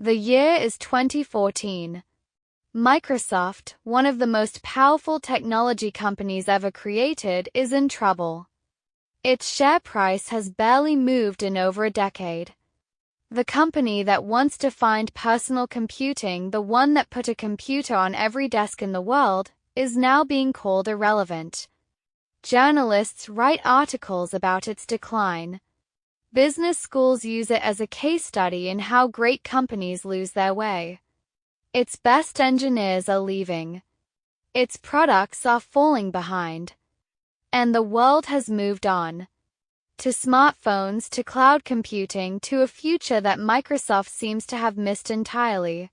The year is 2014. Microsoft, one of the most powerful technology companies ever created, is in trouble. Its share price has barely moved in over a decade. The company that once defined personal computing, the one that put a computer on every desk in the world, is now being called irrelevant. Journalists write articles about its decline. Business schools use it as a case study in how great companies lose their way. Its best engineers are leaving. Its products are falling behind. And the world has moved on. To smartphones, to cloud computing, to a future that Microsoft seems to have missed entirely.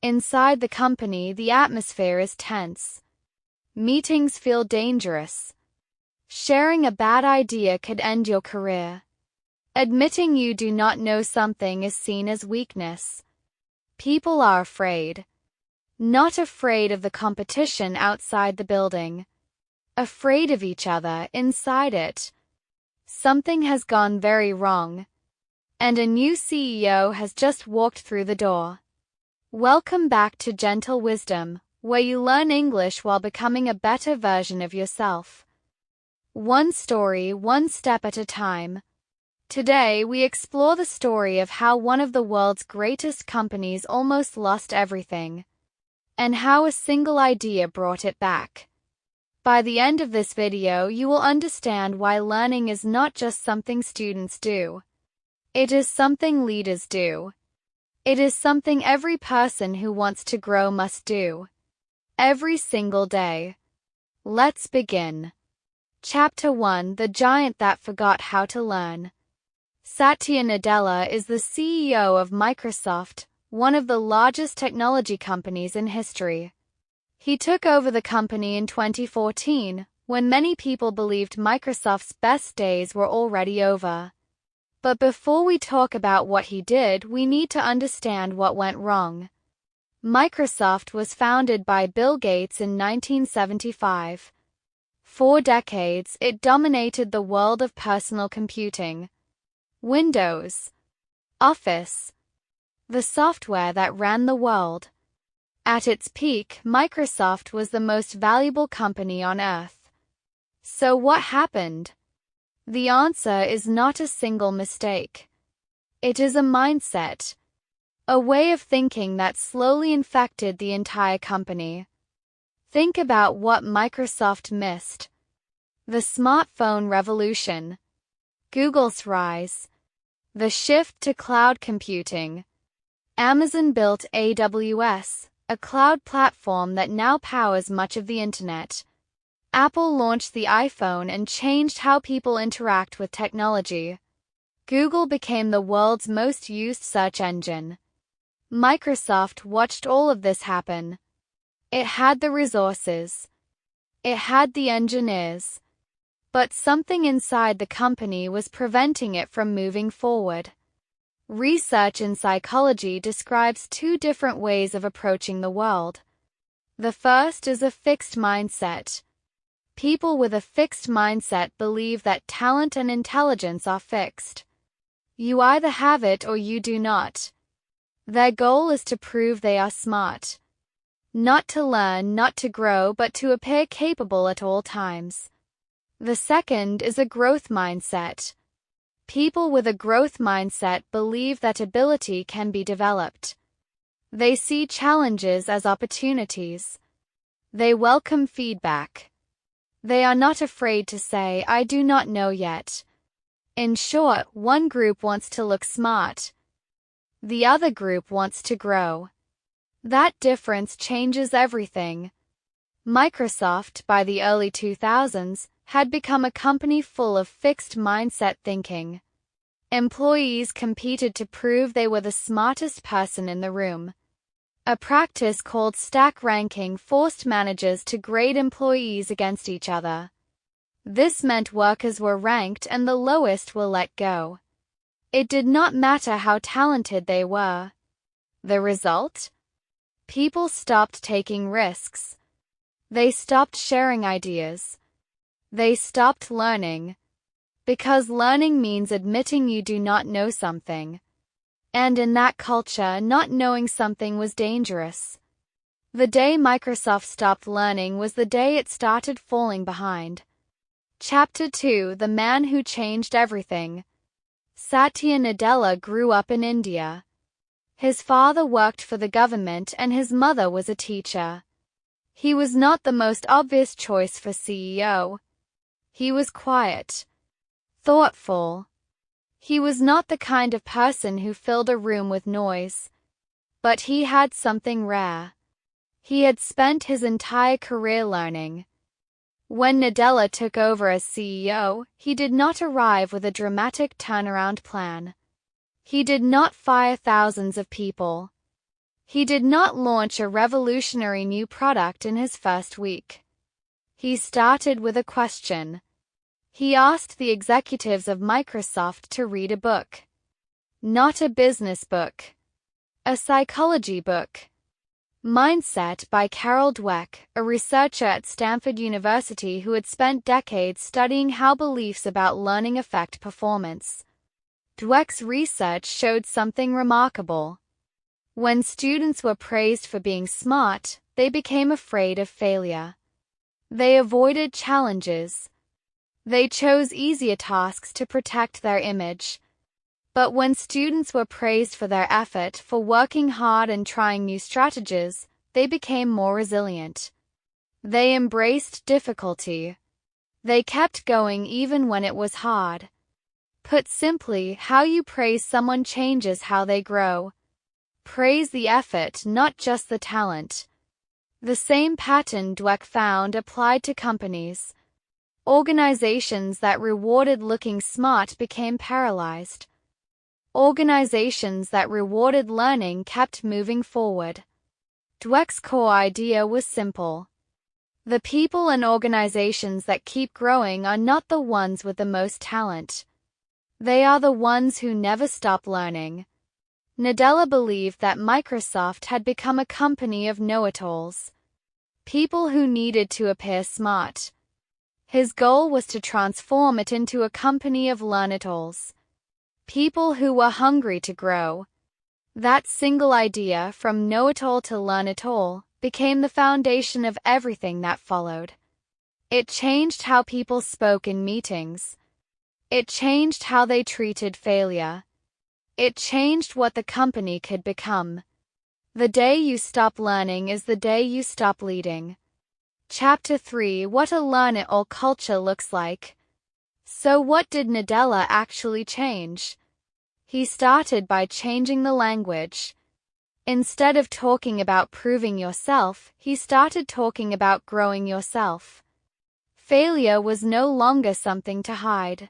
Inside the company, the atmosphere is tense. Meetings feel dangerous. Sharing a bad idea could end your career. Admitting you do not know something is seen as weakness. People are afraid. Not afraid of the competition outside the building. Afraid of each other inside it. Something has gone very wrong. And a new CEO has just walked through the door. Welcome back to Gentle Wisdom, where you learn English while becoming a better version of yourself. One story, one step at a time. Today, we explore the story of how one of the world's greatest companies almost lost everything, and how a single idea brought it back. By the end of this video, you will understand why learning is not just something students do. It is something leaders do. It is something every person who wants to grow must do. Every single day. Let's begin. Chapter 1: The Giant That Forgot How to Learn. Satya Nadella is the CEO of Microsoft, one of the largest technology companies in history. He took over the company in 2014, when many people believed Microsoft's best days were already over. But before we talk about what he did, we need to understand what went wrong. Microsoft was founded by Bill Gates in 1975. For decades, it dominated the world of personal computing. Windows, Office, the software that ran the world. At its peak, Microsoft was the most valuable company on earth. So what happened? The answer is not a single mistake. It is a mindset, a way of thinking that slowly infected the entire company. Think about what Microsoft missed. The smartphone revolution, Google's rise, the shift to cloud computing. Amazon built AWS, a cloud platform that now powers much of the internet. Apple launched the iPhone and changed how people interact with technology. Google became the world's most used search engine. Microsoft watched all of this happen. It had the resources. It had the engineers. But something inside the company was preventing it from moving forward. Research in psychology describes two different ways of approaching the world. The first is a fixed mindset. People with a fixed mindset believe that talent and intelligence are fixed. You either have it or you do not. Their goal is to prove they are smart. Not to learn, not to grow, but to appear capable at all times. The second is a growth mindset. People with a growth mindset believe that ability can be developed. They see challenges as opportunities. They welcome feedback. They are not afraid to say, "I do not know yet." In short, one group wants to look smart. The other group wants to grow. That difference changes everything. Microsoft, by the early 2000s, had become a company full of fixed mindset thinking. Employees competed to prove they were the smartest person in the room. A practice called stack ranking forced managers to grade employees against each other. This meant workers were ranked and the lowest were let go. It did not matter how talented they were. The result? People stopped taking risks. They stopped sharing ideas. They stopped learning. Because learning means admitting you do not know something. And in that culture, not knowing something was dangerous. The day Microsoft stopped learning was the day it started falling behind. Chapter 2: The Man Who Changed Everything. Satya Nadella grew up in India. His father worked for the government and his mother was a teacher. He was not the most obvious choice for CEO. He was quiet, thoughtful. He was not the kind of person who filled a room with noise. But he had something rare. He had spent his entire career learning. When Nadella took over as CEO, he did not arrive with a dramatic turnaround plan. He did not fire thousands of people. He did not launch a revolutionary new product in his first week. He started with a question. He asked the executives of Microsoft to read a book. Not a business book. A psychology book. Mindset by Carol Dweck, a researcher at Stanford University who had spent decades studying how beliefs about learning affect performance. Dweck's research showed something remarkable. When students were praised for being smart, they became afraid of failure. They avoided challenges. They chose easier tasks to protect their image. But when students were praised for their effort, for working hard and trying new strategies, they became more resilient. They embraced difficulty. They kept going even when it was hard. Put simply, how you praise someone changes how they grow. Praise the effort, not just the talent. The same pattern Dweck found applied to companies. Organizations that rewarded looking smart became paralyzed. Organizations that rewarded learning kept moving forward. Dweck's core idea was simple. The people and organizations that keep growing are not the ones with the most talent. They are the ones who never stop learning. Nadella believed that Microsoft had become a company of know-it-alls. People who needed to appear smart. His goal was to transform it into a company of learn-it-alls. People who were hungry to grow. That single idea, from know-it-all to learn-it-all, became the foundation of everything that followed. It changed how people spoke in meetings. It changed how they treated failure. It changed what the company could become. The day you stop learning is the day you stop leading. Chapter 3: What a learn-it-all culture looks like. So what did Nadella actually change? He started by changing the language. Instead of talking about proving yourself, he started talking about growing yourself. Failure was no longer something to hide.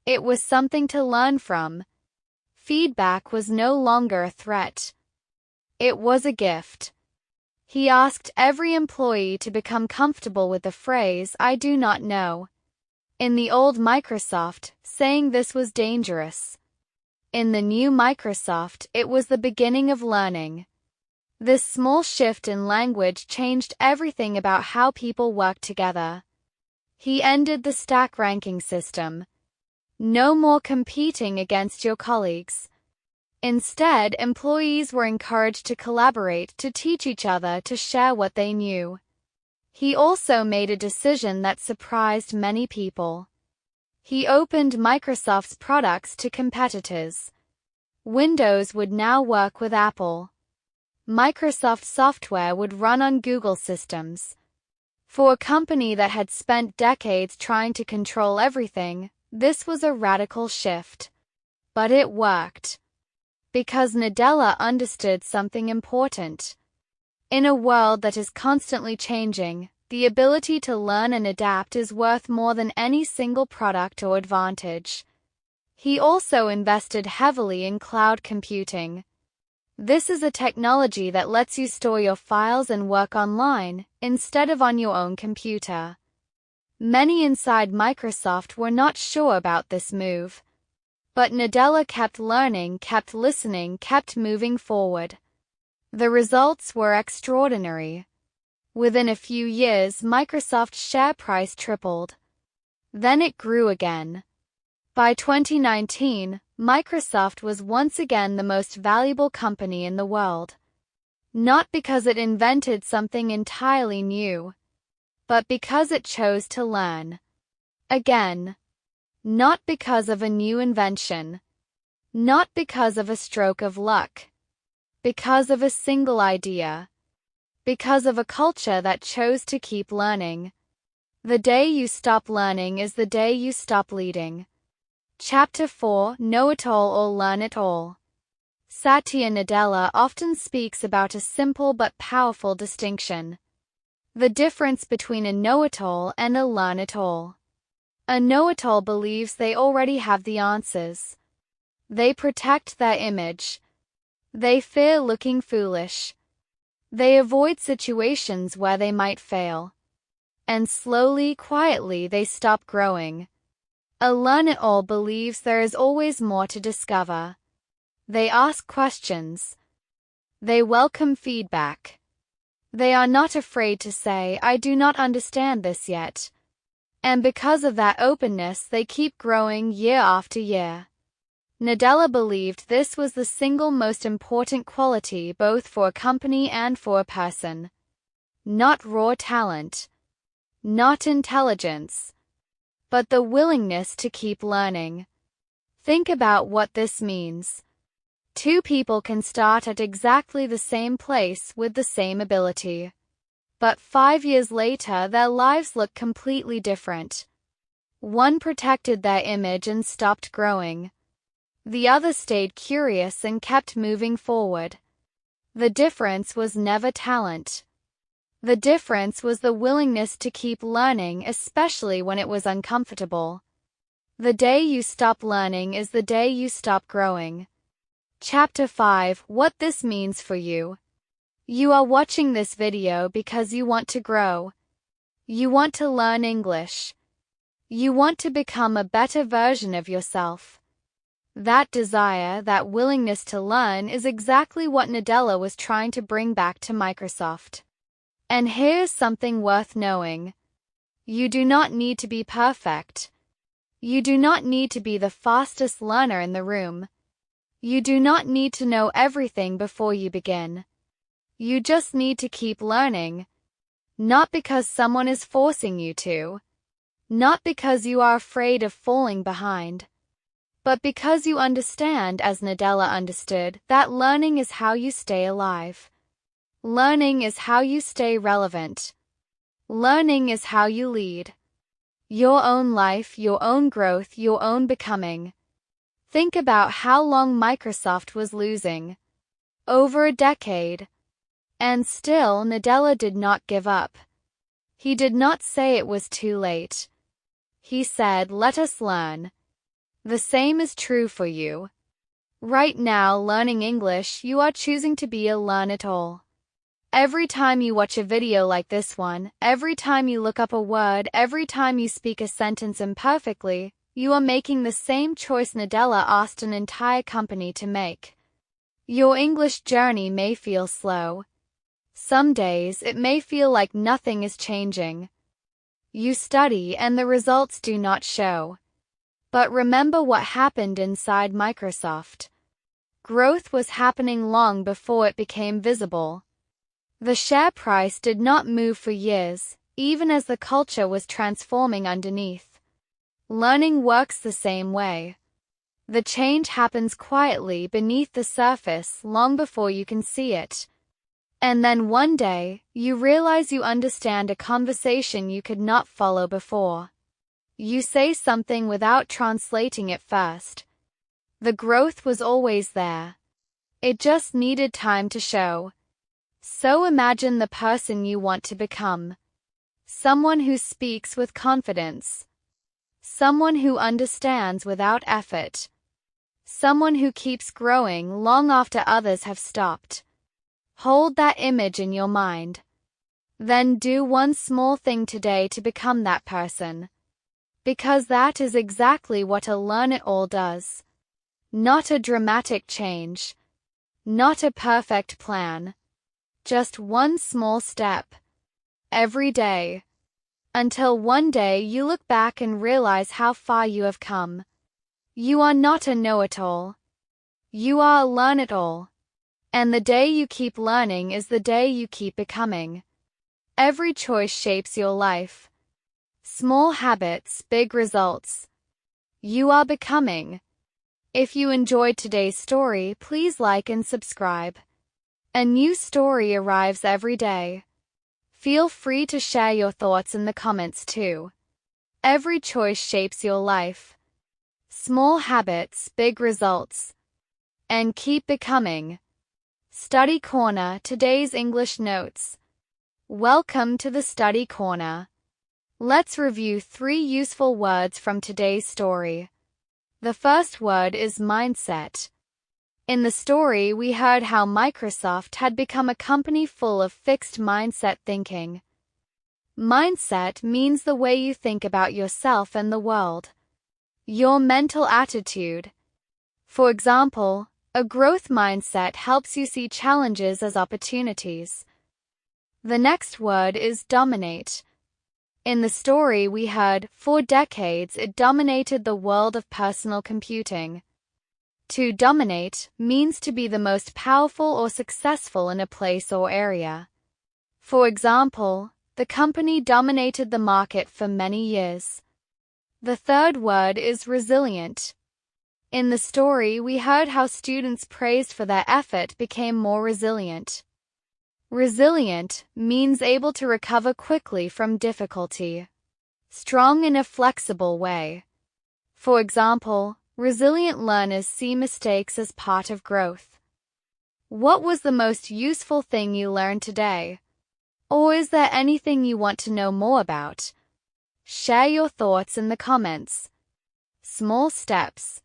It was something to learn from. Feedback was no longer a threat. It was a gift. He asked every employee to become comfortable with the phrase, "I do not know." In the old Microsoft, saying this was dangerous. In the new Microsoft, it was the beginning of learning. This small shift in language changed everything about how people work together. He ended the stack ranking system. No more competing against your colleagues. Instead, employees were encouraged to collaborate, to teach each other, to share what they knew. He also made a decision that surprised many people. He opened Microsoft's products to competitors. Windows would now work with Apple. Microsoft software would run on Google systems. For a company that had spent decades trying to control everything, this was a radical shift. But it worked. Because Nadella understood something important. In a world that is constantly changing, the ability to learn and adapt is worth more than any single product or advantage. He also invested heavily in cloud computing. This is a technology that lets you store your files and work online, instead of on your own computer. Many inside Microsoft were not sure about this move. But Nadella kept learning, kept listening, kept moving forward. The results were extraordinary. Within a few years, Microsoft's share price tripled. Then it grew again. By 2019, Microsoft was once again the most valuable company in the world. Not because it invented something entirely new, but because it chose to learn. Again. Not because of a new invention. Not because of a stroke of luck. Because of a single idea. Because of a culture that chose to keep learning. The day you stop learning is the day you stop leading. Chapter 4: Know It All or Learn It All. Satya Nadella often speaks about a simple but powerful distinction. The difference between a know-it-all and a learn-it-all. A know-it-all believes they already have the answers. They protect their image. They fear looking foolish. They avoid situations where they might fail. And slowly, quietly, they stop growing. A learn-it-all believes there is always more to discover. They ask questions. They welcome feedback. They are not afraid to say, "I do not understand this yet." And because of that openness, they keep growing year after year. Nadella believed this was the single most important quality both for a company and for a person. Not raw talent. Not intelligence. But the willingness to keep learning. Think about what this means. Two people can start at exactly the same place with the same ability. But 5 years later, their lives look completely different. One protected their image and stopped growing. The other stayed curious and kept moving forward. The difference was never talent. The difference was the willingness to keep learning, especially when it was uncomfortable. The day you stop learning is the day you stop growing. Chapter 5: What this means for you. You are watching this video because you want to grow. You want to learn English. You want to become a better version of yourself. That desire, that willingness to learn is exactly what Nadella was trying to bring back to Microsoft. And here's something worth knowing. You do not need to be perfect. You do not need to be the fastest learner in the room. You do not need to know everything before you begin. You just need to keep learning. Not because someone is forcing you to. Not because you are afraid of falling behind. But because you understand, as Nadella understood, that learning is how you stay alive. Learning is how you stay relevant. Learning is how you lead. Your own life, your own growth, your own becoming. Think about how long Microsoft was losing. Over a decade. And still, Nadella did not give up. He did not say it was too late. He said, "Let us learn." The same is true for you. Right now, learning English, you are choosing to be a learn-it-all. Every time you watch a video like this one, every time you look up a word, every time you speak a sentence imperfectly, you are making the same choice Nadella asked an entire company to make. Your English journey may feel slow. Some days it may feel like nothing is changing. You study and the results do not show. But remember what happened inside Microsoft. Growth was happening long before it became visible. The share price did not move for years, even as the culture was transforming underneath. Learning works the same way. The change happens quietly beneath the surface long before you can see it. And then one day, you realize you understand a conversation you could not follow before. You say something without translating it first. The growth was always there. It just needed time to show. So imagine the person you want to become. Someone who speaks with confidence. Someone who understands without effort. Someone who keeps growing long after others have stopped. Hold that image in your mind. Then do one small thing today to become that person. Because that is exactly what a learn-it-all does. Not a dramatic change. Not a perfect plan. Just one small step. Every day. Until one day you look back and realize how far you have come. You are not a know-it-all. You are a learn-it-all. And the day you keep learning is the day you keep becoming. Every choice shapes your life. Small habits, big results. You are becoming. If you enjoyed today's story, please like and subscribe. A new story arrives every day. Feel free to share your thoughts in the comments too. Every choice shapes your life. Small habits, big results. And keep becoming. Study Corner, today's English notes. Welcome to the Study Corner. Let's review 3 useful words from today's story. The first word is mindset. In the story, we heard how Microsoft had become a company full of fixed mindset thinking. Mindset means the way you think about yourself and the world. Your mental attitude. For example, a growth mindset helps you see challenges as opportunities. The next word is dominate. In the story, we heard, for decades it dominated the world of personal computing. To dominate means to be the most powerful or successful in a place or area. For example, the company dominated the market for many years. The third word is resilient. In the story, we heard how students praised for their effort became more resilient. Resilient means able to recover quickly from difficulty. Strong in a flexible way. For example, resilient learners see mistakes as part of growth. What was the most useful thing you learned today? Or is there anything you want to know more about? Share your thoughts in the comments. Small steps.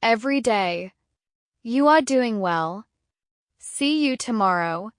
Every day. You are doing well. See you tomorrow.